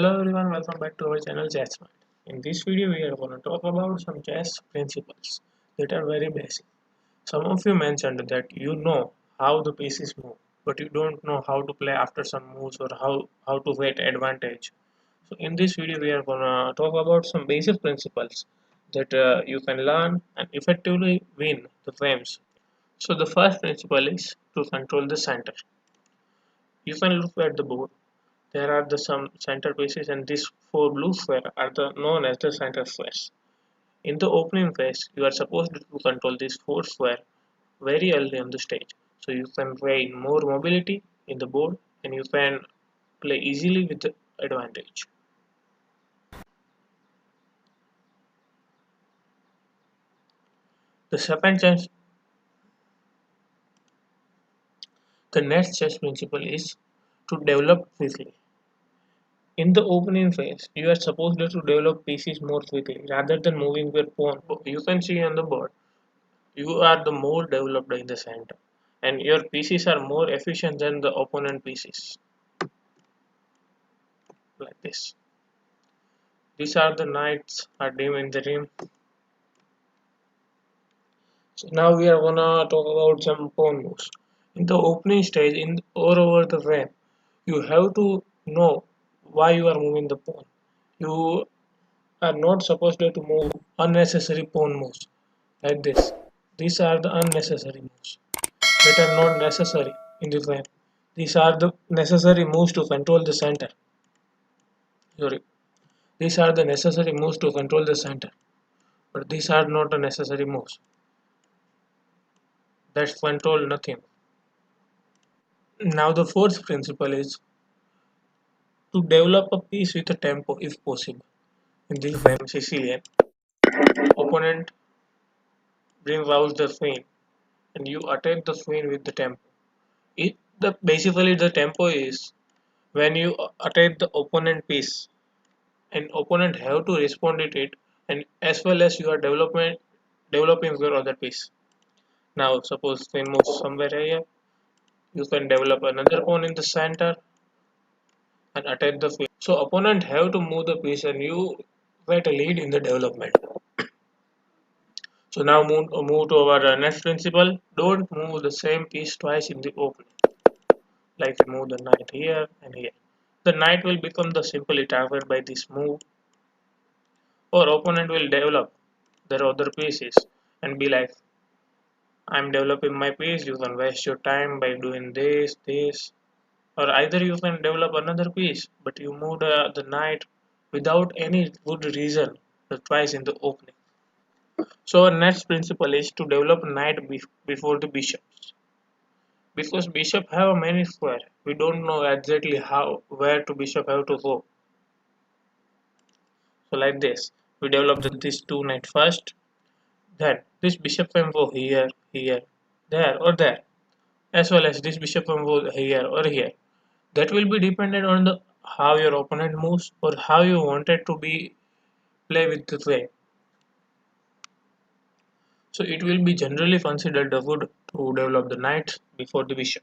Hello everyone, welcome back to our channel Chessboard. In this video, we are going to talk about some chess principles that are very basic. Some of you mentioned that you know how the pieces move, but you don't know how to play after some moves or how to get advantage. So in this video, we are going to talk about some basic principles that you can learn and effectively win the games. So the first principle is to control the center. You can look at the board. There are some center pieces, and these four blue squares are known as the center squares. In the opening phase, you are supposed to control these four squares very early on the stage, so you can gain more mobility in the board and you can play easily with the advantage. The second chess, the next chess principle is to develop quickly. In the opening phase, you are supposed to develop pieces more quickly rather than moving your pawn. You can see on the board you are the more developed in the center, and your pieces are more efficient than the opponent pieces. Like this. These are the knights are dim in the rim. So now we are gonna talk about some pawn moves. In the opening stage, in or over the frame, you have to know why you are moving the pawn. You are not supposed to move unnecessary pawn moves like this. These are the unnecessary moves that are not necessary in the game. These are the necessary moves to control the center. Sorry, these are the necessary moves to control the center, but these are not the necessary moves that control nothing. Now the fourth principle is to develop a piece with a tempo if possible. In this game, Sicilian opponent brings out the queen, and you attack the queen with the tempo. Basically the tempo is when you attack the opponent piece and opponent have to respond to it, and as well as you are developing your other piece. Now suppose queen moves somewhere here, you can develop another pawn in the center and attack the queen. So opponent have to move the piece and you get a lead in the development. So now move to our next principle. Don't move the same piece twice in the opening. Like move the knight here and here. The knight will become the simply targeted by this move, or opponent will develop their other pieces and be like, I'm developing my piece, you can waste your time by doing this, or either you can develop another piece, but you move the knight without any good reason twice in the opening. So our next principle is to develop knight before the bishops. Because bishop have many square, we don't know exactly how where to bishop have to go. So like this, we develop these two knight first, then this bishop can go here, here, there or there, as well as this bishop can go here or here. That will be dependent on the how your opponent moves or how you wanted to be play with the play. So it will be generally considered good to develop the knight before the bishop.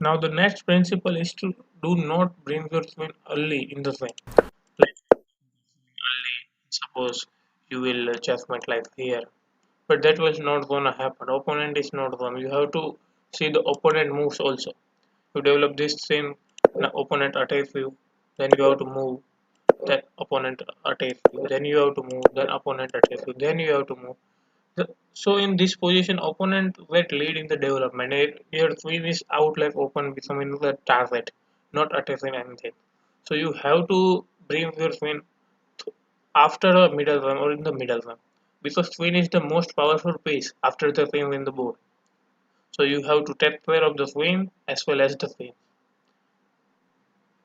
Now the next principle is to do not bring your queen early in the game. Like early, suppose you will checkmate like here, but that was not gonna happen. Opponent is not gonna. You have to see the opponent moves also. You develop this same opponent attacks you, then you have to move. Then opponent attacks you. Then you have to move. Then opponent attacks you. Then you have to move. So in this position, opponent get lead in the development. Your queen is out like open, becoming the target, not attacking anything. So you have to bring your queen after a middle game or in the middle game, because queen is the most powerful piece after the queen in the board. So you have to take care of the queen as well as the queen.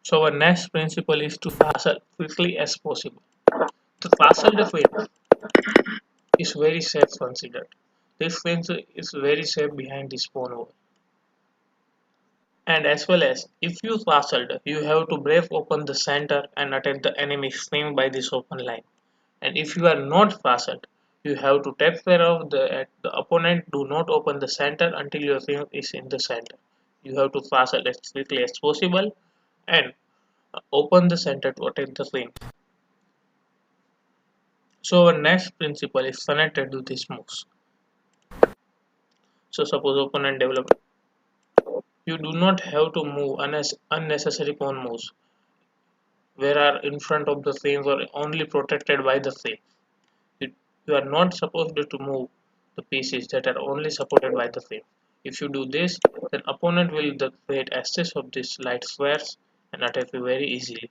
So our next principle is to castle quickly as possible. To castle the queen is very safe considered. This queen is very safe behind this pawn wall. And as well as if you castled, you have to break open the center and attack the enemy's queen by this open line. And if you are not castled, you have to take care of the opponent do not open the center until your queen is in the center. You have to castle as quickly as possible, and Open the center to attack the queen. So our next principle is connected to these moves. So suppose opponent develop. You do not have to move unnecessary pawn moves where are in front of the frames or only protected by the frame. You, you are not supposed to move the pieces that are only supported by the frame. If you do this, then opponent will create access of these light squares and attack you very easily.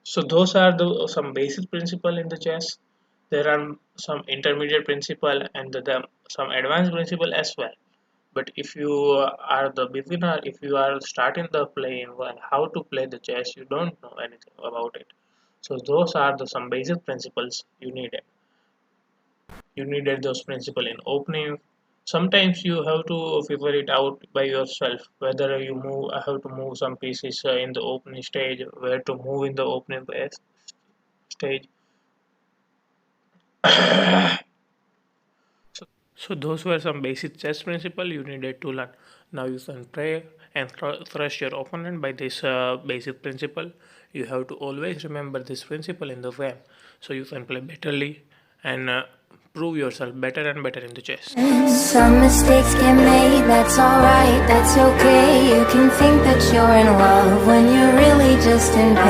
So those are some basic principle in the chess. There are some intermediate principle and some advanced principle as well. But if you are the beginner, if you are starting the playing and how to play the chess, you don't know anything about it. So those are some basic principles you needed. You needed those principles in opening. Sometimes you have to figure it out by yourself whether you have to move some pieces in the opening stage, where to move in the opening stage. So those were some basic chess principle you needed to learn. Now you can play and thrust your opponent by this basic principle. You have to always remember this principle in the game, so you can play betterly and prove yourself better and better in the chess. Some mistakes get made, that's alright, that's okay. You can think that you're in love when you're really just in pain.